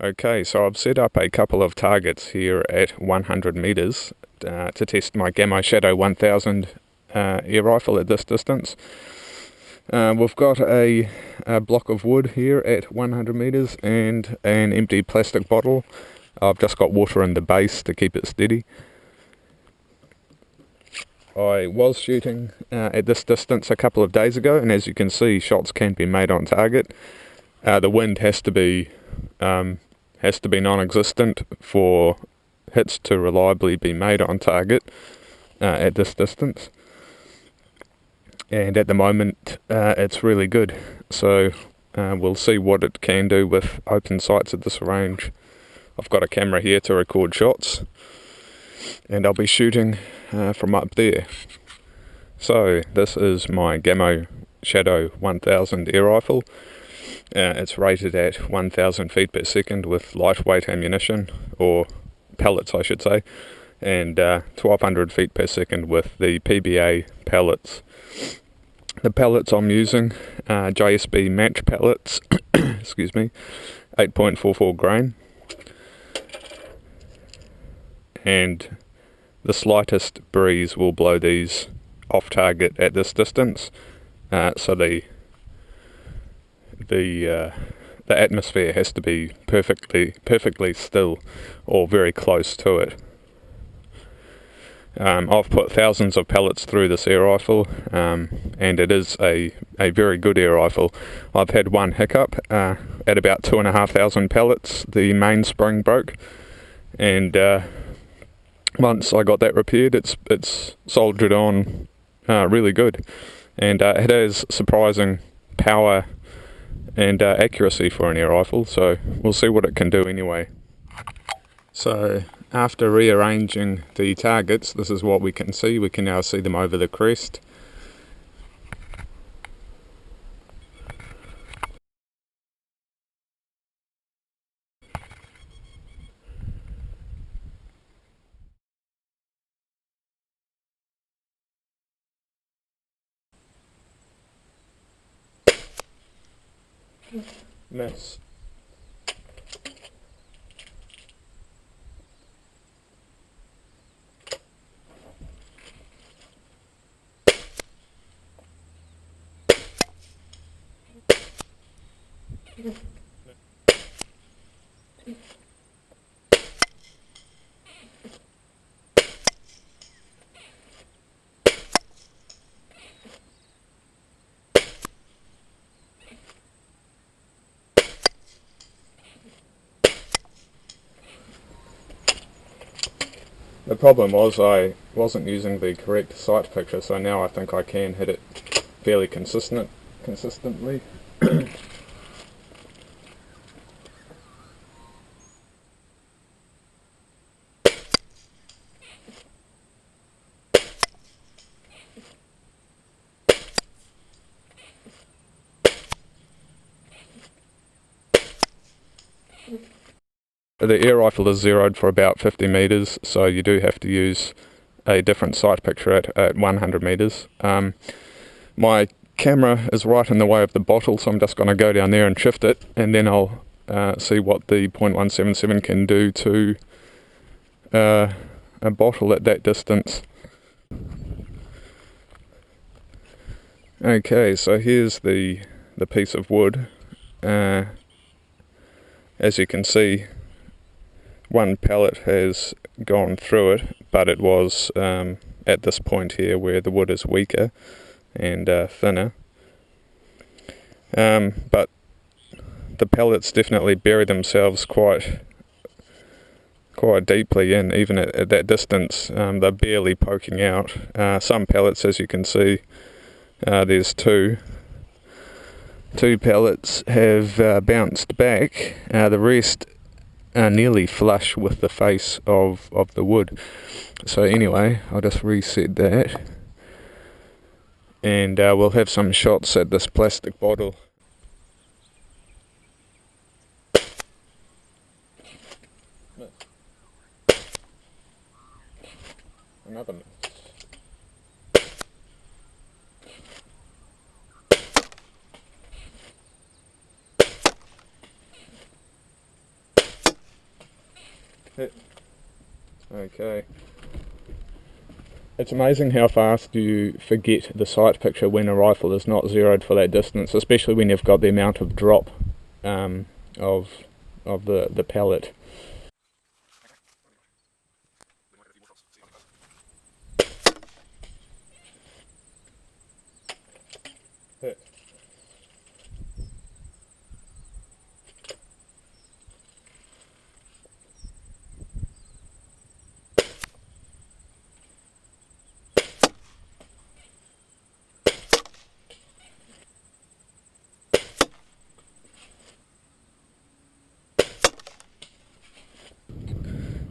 Okay, so I've set up a couple of targets here at 100 meters to test my Gamo Shadow 1000 air rifle at this distance. We've got a block of wood here at 100 meters and an empty plastic bottle. I've just got water in the base to keep it steady. I was shooting at this distance a couple of days ago, and as you can see, shots can be made on target. The wind has to be non-existent for hits to reliably be made on target at this distance. And at the moment it's really good, so we'll see what it can do with open sights at this range. I've got a camera here to record shots, and I'll be shooting from up there. So this is my Gamo Shadow 1000 air rifle. It's rated at 1000 feet per second with lightweight ammunition, or pellets I should say, and 1200 feet per second with the PBA pellets. The pellets I'm using are JSB match pellets, excuse me, 8.44 grain, and the slightest breeze will blow these off target at this distance, so the atmosphere has to be perfectly still or very close to it. I've put thousands of pellets through this air rifle, and it is a very good air rifle. I've had one hiccup at about 2,500 pellets. The main spring broke, and once I got that repaired, it's soldiered on really good, and it has surprising power and accuracy for an air rifle, so we'll see what it can do anyway. So after rearranging the targets, this is what we can see. We can now see them over the crest. Miss. The problem was I wasn't using the correct sight picture, so now I think I can hit it fairly consistently. The air rifle is zeroed for about 50 meters, so you do have to use a different sight picture at 100 meters. My camera is right in the way of the bottle, so I'm just going to go down there and shift it, and then I'll see what the .177 can do to a bottle at that distance. Okay, so here's the piece of wood. As you can see, one pellet has gone through it, but it was at this point here where the wood is weaker and thinner. But the pellets definitely bury themselves quite deeply in, even at that distance. They're barely poking out. Some pellets, as you can see, there's two pellets have bounced back. The rest are nearly flush with the face of the wood. So anyway, I'll just reset that, and we'll have some shots at this plastic bottle. Another miss. Okay. It's amazing how fast you forget the sight picture when a rifle is not zeroed for that distance, especially when you've got the amount of drop of the pellet.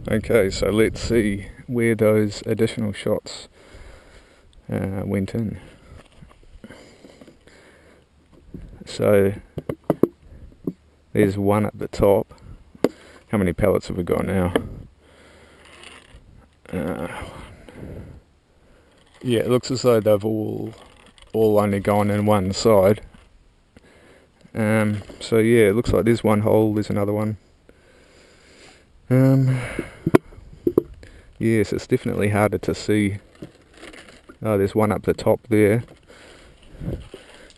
Okay, so let's see where those additional shots went in. So there's one at the top. How many pellets have we got now? Yeah, it looks as though they've all only gone in one side. So yeah, it looks like there's one hole, there's another one. Yes, it's definitely harder to see. Oh, there's one up the top there.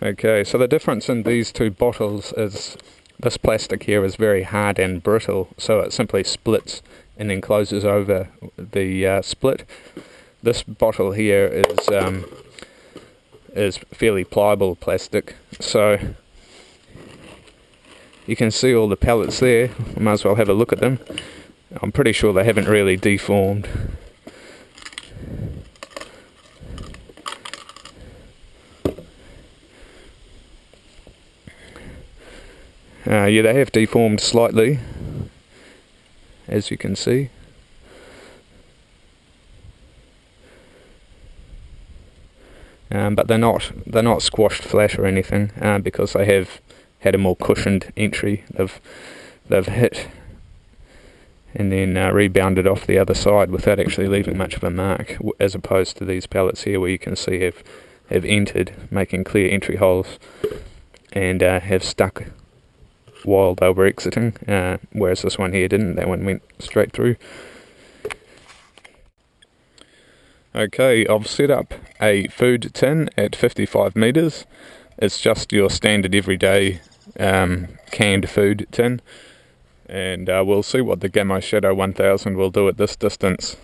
Okay, so the difference in these two bottles is this plastic here is very hard and brittle, so it simply splits and then closes over the split. This bottle here is fairly pliable plastic, so you can see all the pellets there. I might as well have a look at them. I'm pretty sure they haven't really deformed. Yeah, they have deformed slightly, as you can see. But they're not squashed flat or anything, because they have had a more cushioned entry. They've hit and then rebounded off the other side without actually leaving much of a mark, as opposed to these pellets here where you can see have entered, making clear entry holes, and have stuck while they were exiting, whereas this one here didn't. That one went straight through. Okay, I've set up a food tin at 55 metres. It's just your standard everyday canned food tin, and we'll see what the Gamo Shadow 1000 will do at this distance.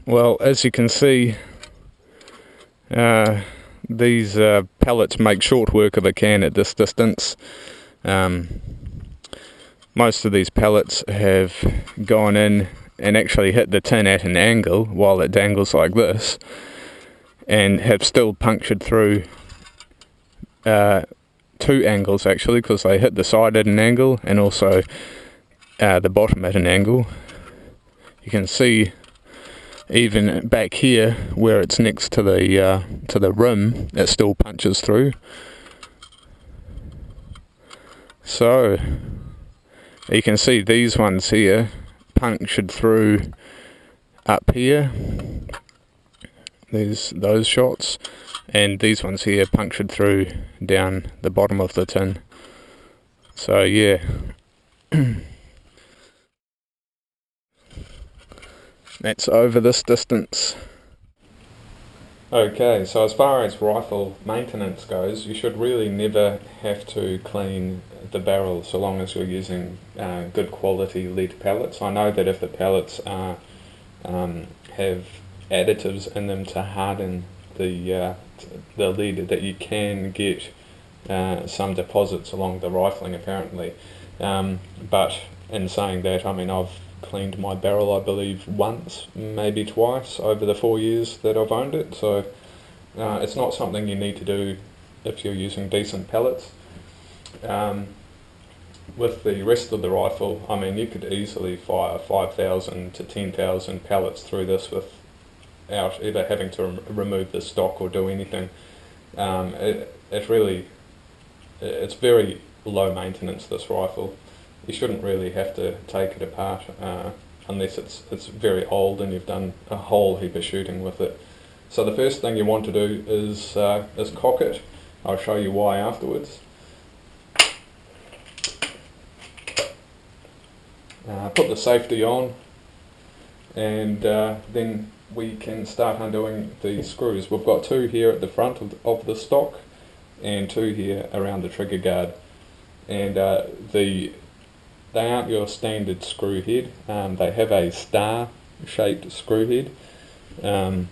Well, as you can see, the These pellets make short work of a can at this distance. Most of these pellets have gone in and actually hit the tin at an angle while it dangles like this, and have still punctured through two angles actually, because they hit the side at an angle and also the bottom at an angle. You can see even back here where it's next to the rim, it still punches through. So you can see these ones here punctured through up here, those shots, and these ones here punctured through down the bottom of the tin. So yeah. That's over this distance. Okay, so as far as rifle maintenance goes, you should really never have to clean the barrel so long as you're using good quality lead pellets. I know that if the pellets have additives in them to harden the lead, that you can get some deposits along the rifling apparently. But in saying that, I mean, I've cleaned my barrel, I believe, once, maybe twice over the 4 years that I've owned it, so it's not something you need to do if you're using decent pellets. With the rest of the rifle, I mean, you could easily fire 5,000 to 10,000 pellets through this without ever having to remove the stock or do anything. It's very low maintenance, this rifle. You shouldn't really have to take it apart unless it's very old and you've done a whole heap of shooting with it. So the first thing you want to do is cock it. I'll show you why afterwards. Put the safety on, and then we can start undoing the screws. We've got two here at the front of the stock and two here around the trigger guard, and they aren't your standard screw head. They have a star shaped screw head, and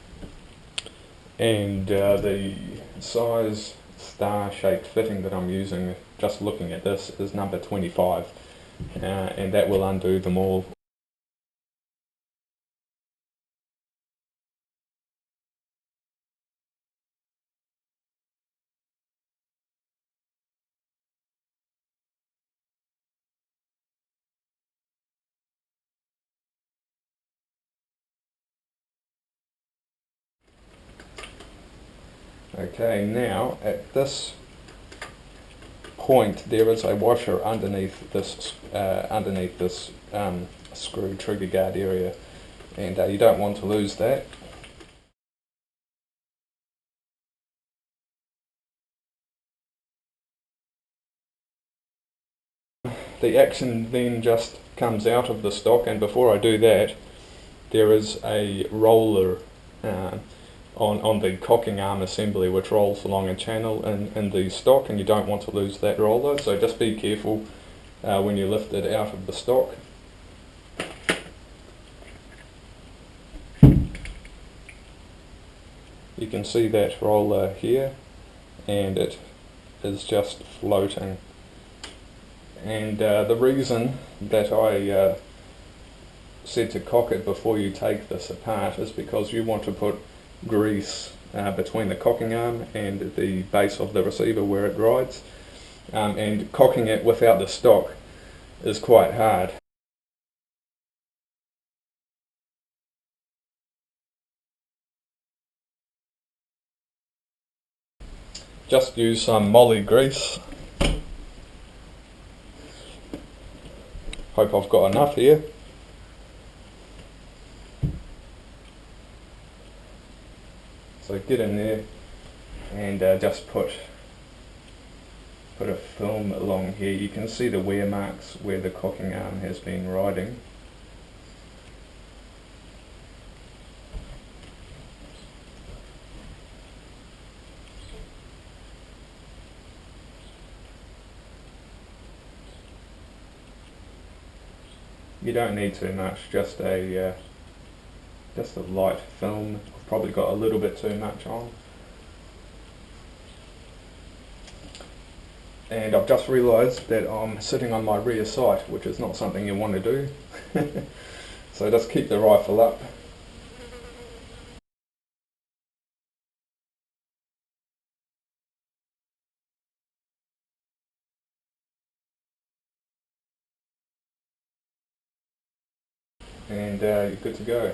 the size star shaped fitting that I'm using, just looking at this, is number 25, and that will undo them all. Okay, now at this point there is a washer underneath this screw trigger guard area, and you don't want to lose that. The action then just comes out of the stock, and before I do that, there is a roller on the cocking arm assembly which rolls along a channel in the stock, and you don't want to lose that roller, so just be careful when you lift it out of the stock. You can see that roller here, and it is just floating. And the reason that I said to cock it before you take this apart is because you want to put grease between the cocking arm and the base of the receiver where it rides, and cocking it without the stock is quite hard. Just use some moly grease. Hope I've got enough here. So get in there and just put a film along here. You can see the wear marks where the cocking arm has been riding. You don't need too much, just a light film. I've probably got a little bit too much on. And I've just realised that I'm sitting on my rear sight, which is not something you want to do. So just keep the rifle up. And you're good to go.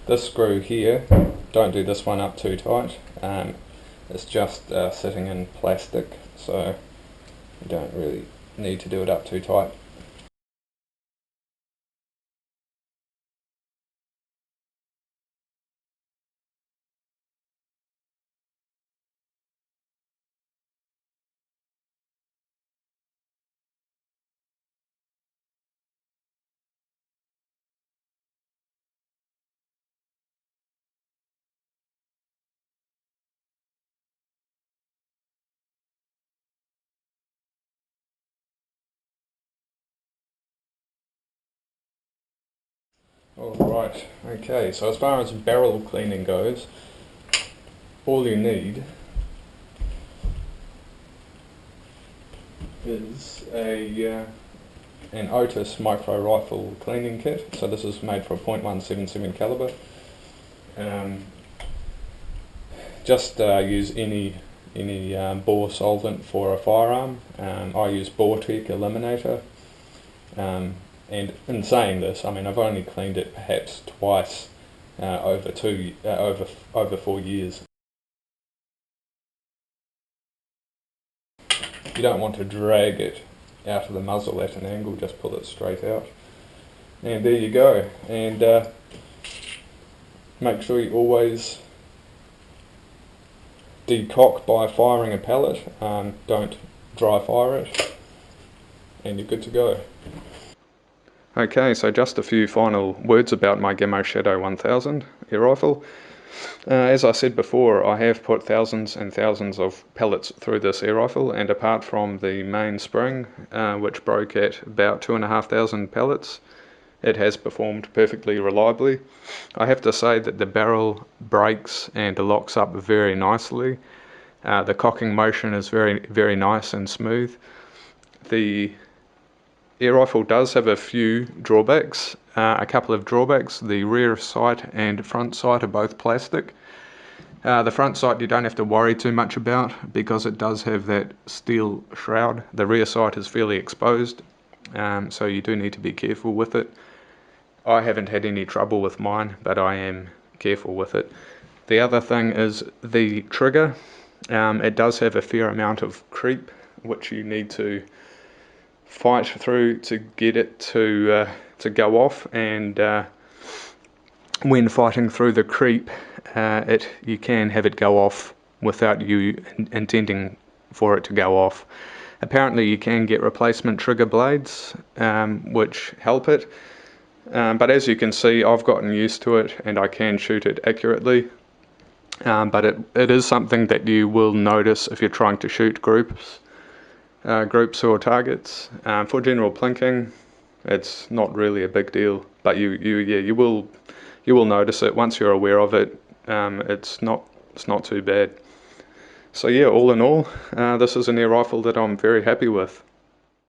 This screw here, don't do this one up too tight. It's just sitting in plastic, so you don't really need to do it up too tight. Alright, okay, so as far as barrel cleaning goes, all you need is an Otis micro rifle cleaning kit. So this is made for a .177 caliber. Just use any bore solvent for a firearm. I use Bortec Eliminator. And in saying this, I mean I've only cleaned it perhaps twice over 4 years. You don't want to drag it out of the muzzle at an angle, just pull it straight out. And there you go. And make sure you always decock by firing a pellet. Don't dry fire it, and you're good to go. Okay, so just a few final words about my Gamo Shadow 1000 air rifle. As I said before, I have put thousands and thousands of pellets through this air rifle, and apart from the main spring, which broke at about 2,500 pellets, it has performed perfectly reliably. I have to say that the barrel breaks and locks up very nicely. The cocking motion is very, very nice and smooth. The air rifle does have a few drawbacks, a couple of drawbacks. The rear sight and front sight are both plastic. The front sight you don't have to worry too much about because it does have that steel shroud. The rear sight is fairly exposed, so you do need to be careful with it. I haven't had any trouble with mine, but I am careful with it. The other thing is the trigger. It does have a fair amount of creep, which you need to fight through to get it to go off, and when fighting through the creep, you can have it go off without you intending for it to go off. Apparently you can get replacement trigger blades which help it, but as you can see I've gotten used to it and I can shoot it accurately, but it is something that you will notice if you're trying to shoot groups or targets. For general plinking, it's not really a big deal, but you will notice it once you're aware of it. It's not too bad. So yeah, all in all, this is an air rifle that I'm very happy with.